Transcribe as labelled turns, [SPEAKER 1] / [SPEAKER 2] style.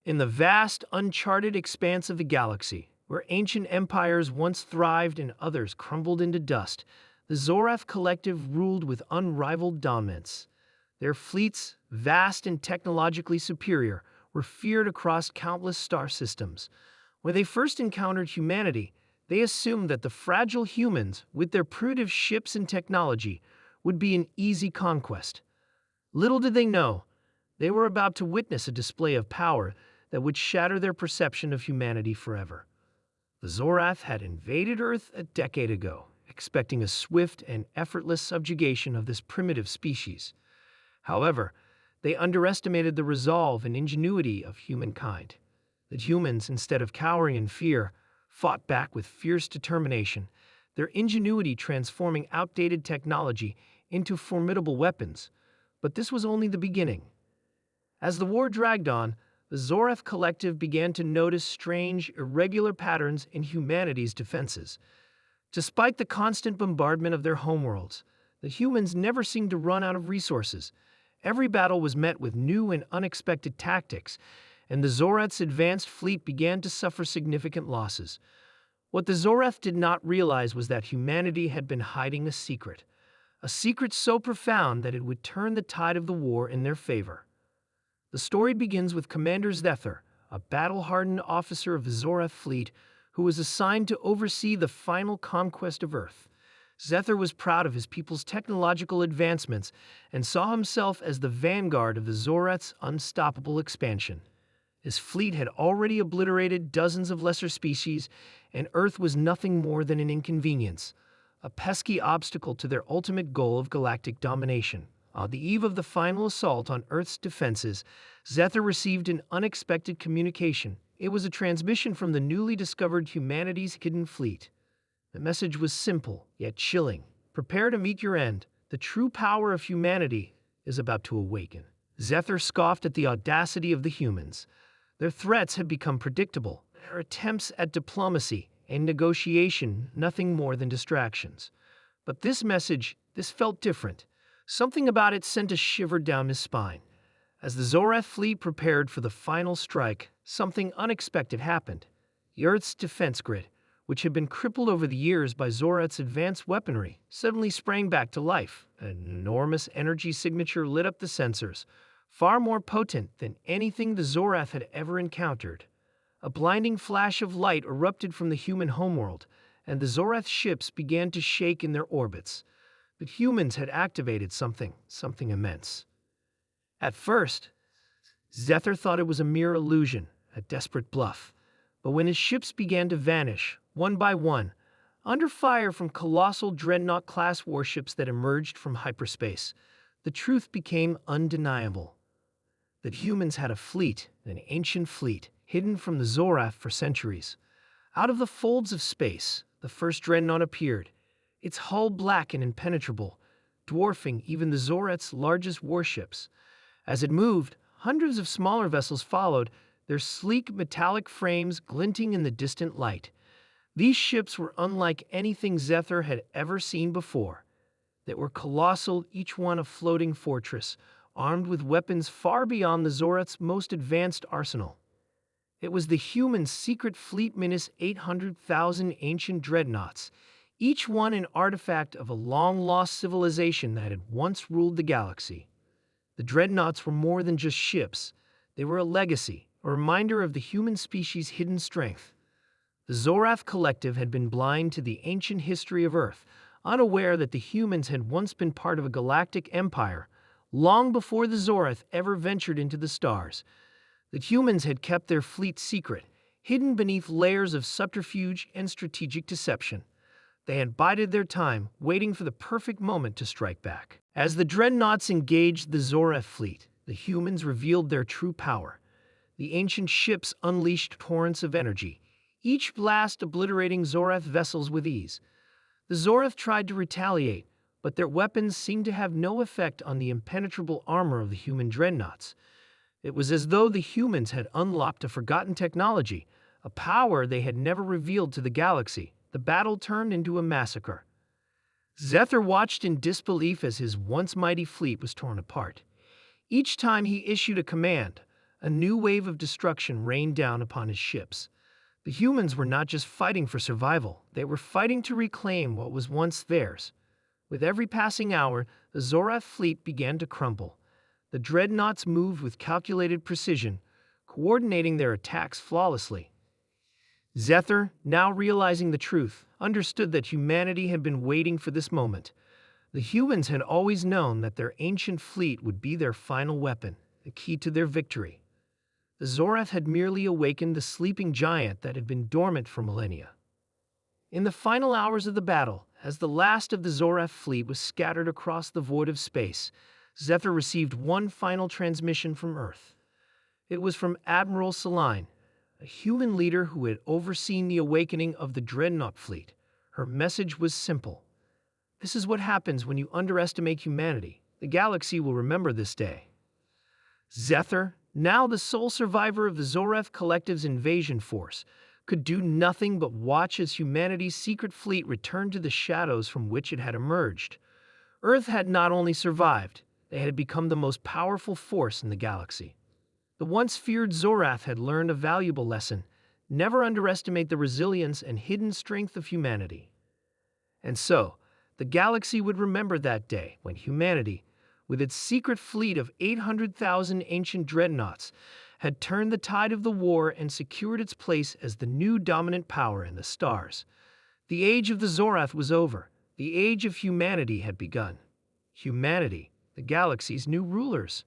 [SPEAKER 1] In the vast, uncharted expanse of the galaxy, where ancient empires once thrived and others crumbled into dust, the Zorath Collective ruled with unrivaled dominance. Their fleets, vast and technologically superior, were feared across countless star systems. When they first encountered humanity, they assumed that the fragile humans, with their primitive ships and technology, would be an easy conquest. Little did they know, they were about to witness a display of power that would shatter their perception of humanity forever. The Zorath had invaded Earth a decade ago, expecting a swift and effortless subjugation of this primitive species. However, they underestimated the resolve and ingenuity of humankind. The humans, instead of cowering in fear, fought back with fierce determination, their ingenuity transforming outdated technology into formidable weapons. But this was only the beginning. As the war dragged on, the Zorath Collective began to notice strange, irregular patterns in humanity's defenses. Despite the constant bombardment of their homeworlds, the humans never seemed to run out of resources. Every battle was met with new and unexpected tactics, and the Zorath's advanced fleet began to suffer significant losses. What the Zorath did not realize was that humanity had been hiding a secret so profound that it would turn the tide of the war in their favor. The story begins with Commander Zephyr, a battle-hardened officer of the Zorath fleet who was assigned to oversee the final conquest of Earth. Zephyr was proud of his people's technological advancements and saw himself as the vanguard of the Zorath's unstoppable expansion. His fleet had already obliterated dozens of lesser species, and Earth was nothing more than an inconvenience, a pesky obstacle to their ultimate goal of galactic domination. On the eve of the final assault on Earth's defenses, Zephyr received an unexpected communication. It was a transmission from the newly discovered humanity's hidden fleet. The message was simple, yet chilling. Prepare to meet your end. The true power of humanity is about to awaken. Zephyr scoffed at the audacity of the humans. Their threats had become predictable. Their attempts at diplomacy and negotiation nothing more than distractions. But this message, this felt different. Something about it sent a shiver down his spine. As the Zorath fleet prepared for the final strike, something unexpected happened. The Earth's defense grid, which had been crippled over the years by Zorath's advanced weaponry, suddenly sprang back to life. An enormous energy signature lit up the sensors, far more potent than anything the Zorath had ever encountered. A blinding flash of light erupted from the human homeworld, and the Zorath ships began to shake in their orbits. But humans had activated something immense. At first, Zephyr thought it was a mere illusion, a desperate bluff. But when his ships began to vanish, one by one, under fire from colossal Dreadnought-class warships that emerged from hyperspace, the truth became undeniable. That humans had a fleet, an ancient fleet, hidden from the Zorath for centuries. Out of the folds of space, the first Dreadnought appeared, its hull black and impenetrable, dwarfing even the Zorath's largest warships. As it moved, hundreds of smaller vessels followed, their sleek metallic frames glinting in the distant light. These ships were unlike anything Zephyr had ever seen before. They were colossal, each one a floating fortress, armed with weapons far beyond the Zorath's most advanced arsenal. It was the human secret fleet minus 800,000 ancient dreadnoughts, each one an artifact of a long-lost civilization that had once ruled the galaxy. The dreadnoughts were more than just ships. They were a legacy, a reminder of the human species' hidden strength. The Zorath Collective had been blind to the ancient history of Earth, unaware that the humans had once been part of a galactic empire, long before the Zorath ever ventured into the stars. The humans had kept their fleet secret, hidden beneath layers of subterfuge and strategic deception. They had bided their time, waiting for the perfect moment to strike back. As the dreadnoughts engaged the Zorath fleet, the humans revealed their true power. The ancient ships unleashed torrents of energy, each blast obliterating Zorath vessels with ease. The Zorath tried to retaliate, but their weapons seemed to have no effect on the impenetrable armor of the human dreadnoughts. It was as though the humans had unlocked a forgotten technology, a power they had never revealed to the galaxy. The battle turned into a massacre. Zephyr watched in disbelief as his once mighty fleet was torn apart. Each time he issued a command, A new wave of destruction rained down upon his ships. The humans were not just fighting for survival, they were fighting to reclaim what was once theirs. With every passing hour, the Zorath fleet began to crumble. The Dreadnoughts moved with calculated precision, coordinating their attacks flawlessly. Zephyr, now realizing the truth, understood that humanity had been waiting for this moment. The humans had always known that their ancient fleet would be their final weapon, the key to their victory. The Zorath had merely awakened the sleeping giant that had been dormant for millennia. In the final hours of the battle, as the last of the Zorath fleet was scattered across the void of space, Zephyr received one final transmission from Earth. It was from Admiral Saline, a human leader who had overseen the awakening of the Dreadnought fleet. Her message was simple. This is what happens when you underestimate humanity. The galaxy will remember this day. Zephyr, now the sole survivor of the Zorath Collective's invasion force, could do nothing but watch as humanity's secret fleet returned to the shadows from which it had emerged. Earth had not only survived, they had become the most powerful force in the galaxy. The once feared Zorath had learned a valuable lesson: never underestimate the resilience and hidden strength of humanity. And so, the galaxy would remember that day when humanity, with its secret fleet of 800,000 ancient dreadnoughts, had turned the tide of the war and secured its place as the new dominant power in the stars. The age of the Zorath was over. The age of humanity had begun. Humanity, the galaxy's new rulers.